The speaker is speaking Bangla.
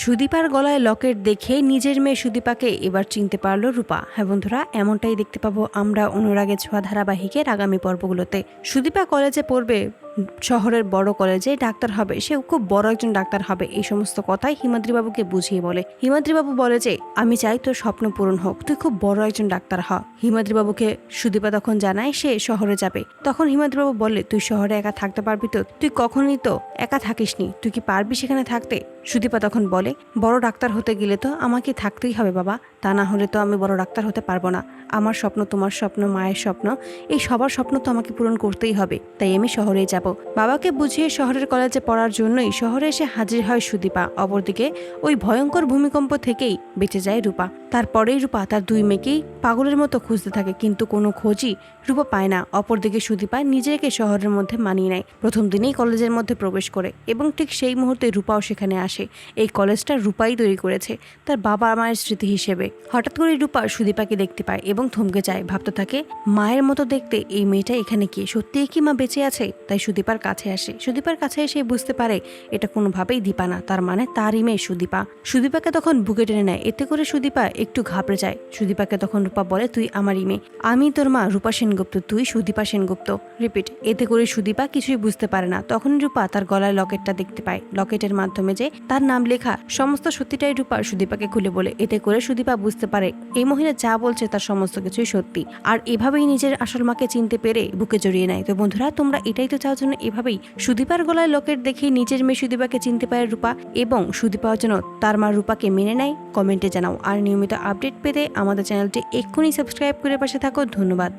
সুদীপার গলায় লকেট দেখে নিজের মেয়ে সুদীপাকে এবার চিনতে পারলো রূপা। হ্যাঁ বন্ধুরা, এমনটাই দেখতে পাবো আমরা অনুরাগের ছোঁয়া ধারাবাহিকের আগামী পর্বগুলোতে। সুদীপা কলেজে পড়বে, শহরের বড় কলেজে ডাক্তার হবে, সে খুব বড় একজন ডাক্তার হবে, এই সমস্ত কথাই হিমাদ্রিবাবুকে বুঝিয়ে বলে। হিমাদ্রিবাবু বলে যে আমি চাই তোর স্বপ্ন পূরণ হোক, তুই খুব বড় একজন ডাক্তার হ। হিমাদ্রিবাবুকে সুদীপা তখন জানায় সে শহরে যাবে। তখন হিমাদ্রিবাবু বলে তুই শহরে একা থাকতে পারবি তো? তুই কখনই তো একা থাকিসনি, তুই কি পারবি সেখানে থাকতে? সুদীপা তখন বলে বড় ডাক্তার হতে গেলে তো আমাকে থাকতেই হবে বাবা, তা না হলে তো আমি বড় ডাক্তার হতে পারবো না। আমার স্বপ্ন, তোমার স্বপ্ন, মায়ের স্বপ্ন, এই সবার স্বপ্ন তো আমাকে পূরণ করতেই হবে, তাই আমি শহরেই যাব। বাবাকে বুঝিয়ে শহরের কলেজে পড়ার জন্যই শহরে এসে হাজির হয় সুদীপা। অপরদিকে ওই ভয়ঙ্কর ভূমিকম্প থেকেই বেঁচে যায় রূপা। তারপরেই রূপা তার দুই মেয়েকেই পাগলের মতো খুঁজতে থাকে, কিন্তু কোনো খোঁজই রূপা পায় না। অপরদিকে সুদীপা নিজেকে শহরের মধ্যে মানিয়ে নেয়, প্রথম দিনেই কলেজের মধ্যে প্রবেশ করে, এবং ঠিক সেই মুহূর্তে রূপাও সেখানে আসে। এই কলেজটা রূপাই তৈরি করেছে তার বাবা মায়ের স্মৃতি হিসেবে। হঠাৎ করে রূপা সুদীপাকে দেখতে পায় এবং থমকে যায়, ভাবতে থাকে মায়ের মতো দেখতে এই মেয়েটা এখানে কি, সত্যিই কি মা বেঁচে আছে? তাই সুদীপার কাছে আসে। সুদীপার কাছে এসে বুঝতে পারে এটা কোনোভাবেই দীপা না, তার মানে তারই মেয়ে সুদীপা। সুদীপাকে তখন বুকে টেনে নেয়, এতে করে সুদীপা একটু ঘাবড়ে যায়। সুদীপাকে তখন রূপা বলে তুই আমারই মেয়ে, আমি তোর মা রূপা সেনগুপ্ত, তুই সুদীপা সেনগুপ্ত। রিপিট। এতে করে সুদীপা কিছুই বুঝতে পারে না। তখন রূপা তার গলায় লকেটটা দেখতে পায়, লকেটের মাধ্যমে যে তার নাম লেখা, সমস্ত সত্যিটাই রূপা সুদীপাকে খুলে বলে। এতে করে সুদীপা বুঝতে পারে এই মহিলা যা বলছে তার সমস্ত কিছুই সত্যি, আর এভাবেই নিজের আসল মাকে চিনতে পেরে বুকে জড়িয়ে নেয়। তো বন্ধুরা, তোমরা এটাই তো চাও যেন এভাবেই সুদীপার গলায় লকেট দেখে নিজের মেয়ে সুদীপাকে চিনতে পারে রূপা, এবং সুদীপাও যেন তার মা রূপাকে মেনে নেয়। কমেন্টে জানাও। আর নিয়মিত আপডেট পেতে আমাদের চ্যানেলটি এক্ষুনি সাবস্ক্রাইব করে পাশে থাকো। ধন্যবাদ।